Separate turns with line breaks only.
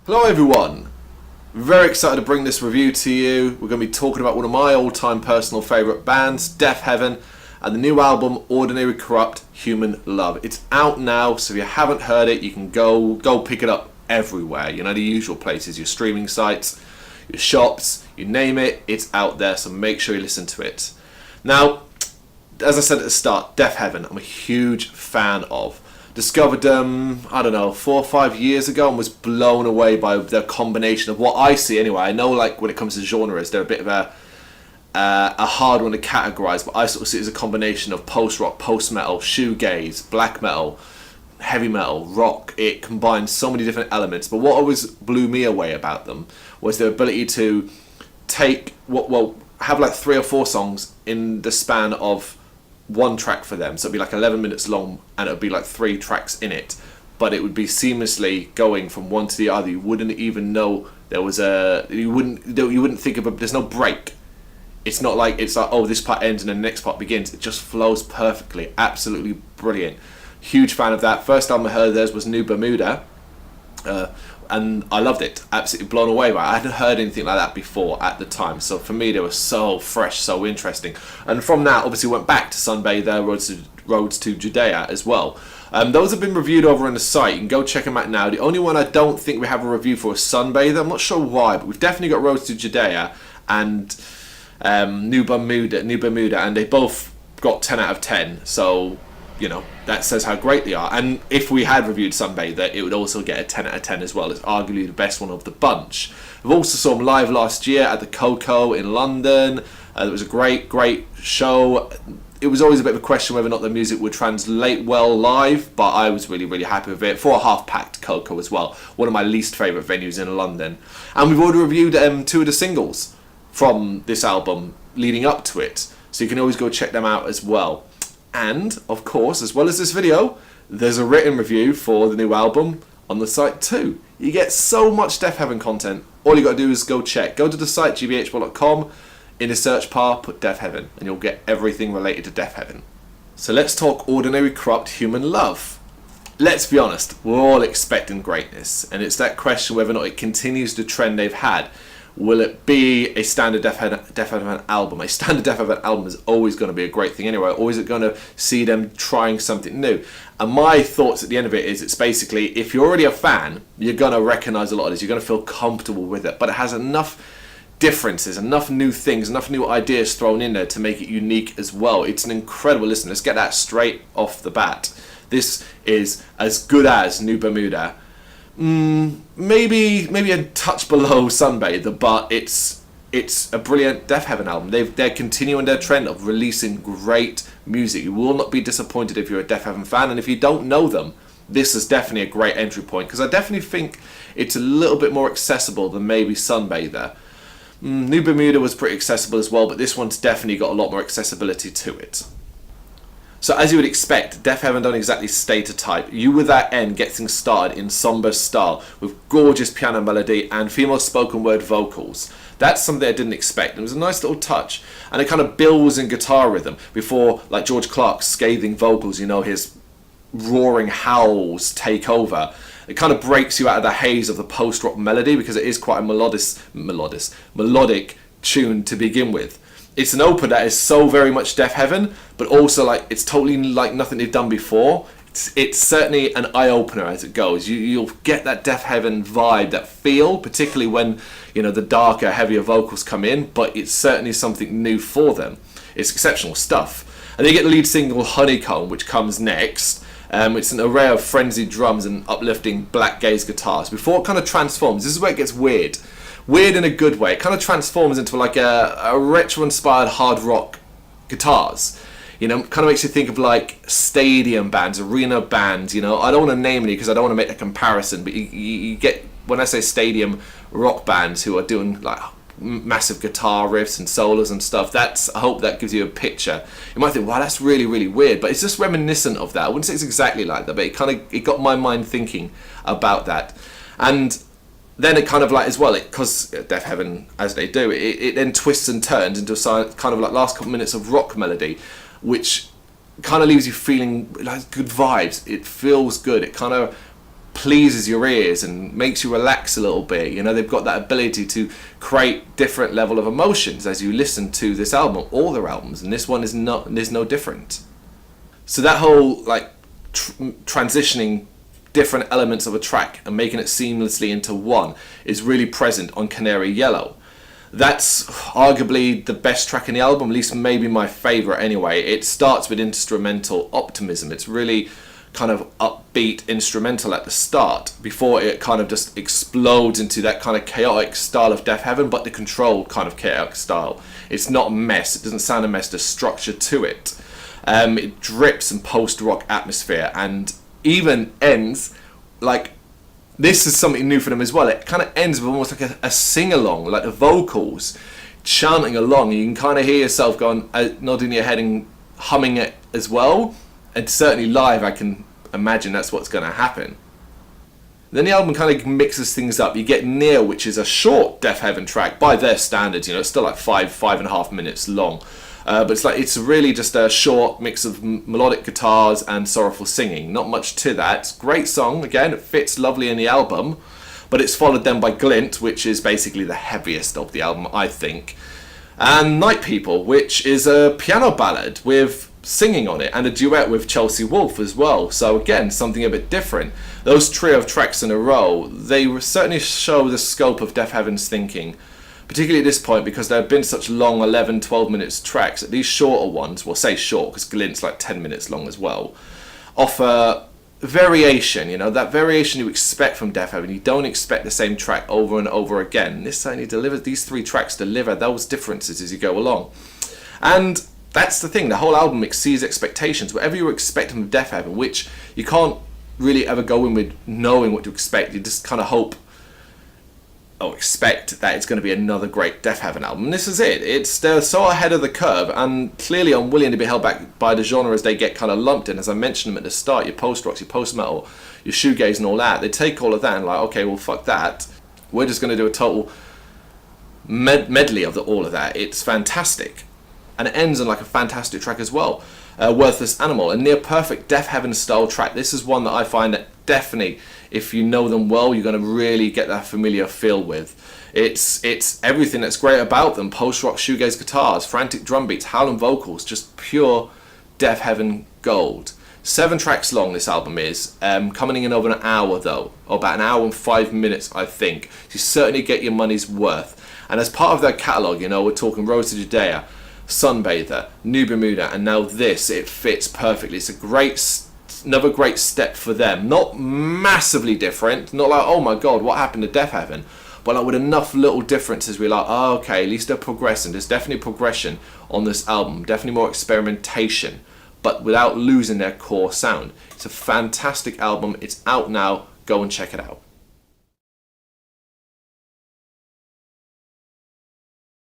Hello everyone, very excited to bring this review to you. We're going to be talking about one of my all-time personal favourite bands, Deafheaven, and the new album, Ordinary Corrupt Human Love. It's out now, so if you haven't heard it, you can go pick it up everywhere. You know, the usual places, your streaming sites, your shops, you name it, it's out there, so make sure you listen to it. Now, as I said at the start, Deafheaven, I'm a huge fan of. Discovered them, I don't know, 4 or 5 years ago and was blown away by their combination of what I see anyway. I know, like, when it comes to genres, they're a bit of a hard one to categorise, but I sort of see it as a combination of post-rock, post-metal, shoegaze, black metal, heavy metal, rock. It combines so many different elements, but what always blew me away about them was their ability to take, have like 3 or 4 songs in the span of one track for them, so it'd be like 11 minutes long and it would be like 3 tracks in it, but it would be seamlessly going from one to the other. You wouldn't even know there was you wouldn't think of there's no break. It's not like oh, this part ends and then the next part begins. It just flows perfectly. Absolutely brilliant. Huge fan of that. First time I heard theirs was New Bermuda, and I loved it. Absolutely blown away by it. I hadn't heard anything like that before at the time, so for me they were so fresh, so interesting. And from that, obviously went back to Sunbather, Roads to Judea as well. Those have been reviewed over on the site. You can go check them out now. The only one I don't think we have a review for is Sunbather. I'm not sure why, but we've definitely got Roads to Judea and New Bermuda, and they both got 10 out of 10. So, you know, that says how great they are. And if we had reviewed Sunbather, it would also get a 10 out of 10 as well. It's arguably the best one of the bunch. We also saw them live last year at the Coco in London. It was a great show. It was always a bit of a question whether or not the music would translate well live, but I was really happy with it. For a half-packed Coco as well. One of my least favourite venues in London. And we've already reviewed 2 of the singles from this album leading up to it. So you can always go check them out as well. And, of course, as well as this video, there's a written review for the new album on the site too. You get so much Deafheaven content. All you got to do is go check. Go to the site, GBHBL.com. In the search bar, put Deafheaven, and you'll get everything related to Deafheaven. So let's talk Ordinary Corrupt Human Love. Let's be honest, we're all expecting greatness. And it's that question whether or not it continues the trend they've had. Will it be a standard Deafheaven album? A standard Deafheaven album is always going to be a great thing anyway. Or is it going to see them trying something new? And my thoughts at the end of it is it's basically, if you're already a fan, you're going to recognise a lot of this. You're going to feel comfortable with it. But it has enough differences, enough new things, enough new ideas thrown in there to make it unique as well. It's an incredible listen. Let's get that straight off the bat. This is as good as New Bermuda. Maybe a touch below Sunbather, but it's a brilliant Deafheaven album. They're continuing their trend of releasing great music. You will not be disappointed if you're a Deafheaven fan, and if you don't know them, this is definitely a great entry point, because I definitely think it's a little bit more accessible than maybe Sunbather. New Bermuda was pretty accessible as well, but this one's definitely got a lot more accessibility to it. So as you would expect, Deafheaven don't exactly stay to type. You with that end get things started in somber style with gorgeous piano melody and female spoken word vocals. That's something I didn't expect. It was a nice little touch, and it kind of builds in guitar rhythm before, like, George Clark's scathing vocals, you know, his roaring howls take over. It kind of breaks you out of the haze of the post-rock melody because it is quite a melodic tune to begin with. It's an opener that is so very much Deafheaven, but also like it's totally like nothing they've done before. It's certainly an eye-opener as it goes. You'll get that Deafheaven vibe, that feel, particularly when, you know, the darker, heavier vocals come in, but it's certainly something new for them. It's exceptional stuff. And then you get the lead single Honeycomb, which comes next. It's an array of frenzied drums and uplifting black gaze guitars before it kind of transforms. This is where it gets weird. Weird in a good way. It kind of transforms into like a retro-inspired hard rock guitars. You know, kind of makes you think of like stadium bands, arena bands, you know. I don't want to name any because I don't want to make a comparison, but you get, when I say stadium rock bands who are doing like massive guitar riffs and solos and stuff, I hope that gives you a picture. You might think, wow, that's really weird, but it's just reminiscent of that. I wouldn't say it's exactly like that, but it got my mind thinking about that. And then it kind of like, as well, because Deafheaven, as they do, it then twists and turns into a kind of like last couple minutes of rock melody, which kind of leaves you feeling like good vibes. It feels good. It kind of pleases your ears and makes you relax a little bit. You know, they've got that ability to create different level of emotions as you listen to this album, all their albums, and this one is no different. So that whole like transitioning different elements of a track and making it seamlessly into one is really present on Canary Yellow. That's arguably the best track in the album, at least maybe my favourite anyway. It starts with instrumental optimism. It's really kind of upbeat instrumental at the start before it kind of just explodes into that kind of chaotic style of Deafheaven, but the controlled kind of chaotic style. It's not a mess. It doesn't sound a mess. There's structure to it. It drips in post-rock atmosphere and even ends like, this is something new for them as well. It kind of ends with almost like a sing-along, like the vocals chanting along. You can kind of hear yourself going, nodding your head and humming it as well. And certainly live, I can imagine that's what's going to happen. Then the album kind of mixes things up. You get Neil, which is a short Deafheaven track by their standards. You know, it's still like 5.5 minutes long. But it's really just a short mix of melodic guitars and sorrowful singing. Not much to that. It's a great song. Again, it fits lovely in the album. But it's followed then by Glint, which is basically the heaviest of the album, I think. And Night People, which is a piano ballad with singing on it and a duet with Chelsea Wolfe as well. So again, something a bit different. Those trio of tracks in a row, they certainly show the scope of Deafheaven's thinking. Particularly at this point, because there have been such long 11, 12 minutes tracks, that these shorter ones, well, say short because Glint's like 10 minutes long as well, offer variation, you know, that variation you expect from Deafheaven. You don't expect the same track over and over again. This certainly delivers, these three tracks deliver those differences as you go along. And that's the thing, the whole album exceeds expectations. Whatever you were expecting from Deafheaven, which you can't really ever go in with knowing what to expect, you just kind of hope or expect that it's going to be another great Deafheaven album. And this is it. They're so ahead of the curve and clearly unwilling to be held back by the genre as they get kind of lumped in. As I mentioned them at the start, your post-rocks, your post-metal, your shoegaze and all that, they take all of that and like, okay, well, fuck that. We're just going to do a total medley of all of that. It's fantastic. And it ends on like a fantastic track as well. Worthless Animal, a near perfect Deafheaven style track. This is one that I find that definitely, if you know them well, you're going to really get that familiar feel with. It's everything that's great about them. Post-rock shoegaze guitars, frantic drum beats, howling vocals, just pure Deafheaven gold. 7 tracks long this album is, coming in over an hour though, or about an hour and 5 minutes I think. You certainly get your money's worth. And as part of their catalogue, you know, we're talking Road to Judea, Sunbather, New Bermuda, and now this. It fits perfectly. It's another great step for them. Not massively different, not like, oh my god, what happened to Deafheaven, but like with enough little differences we're like, oh, okay, at least they're progressing. There's definitely progression on this album, definitely more experimentation, but without losing their core sound. It's a fantastic album. It's out now. Go and check it out.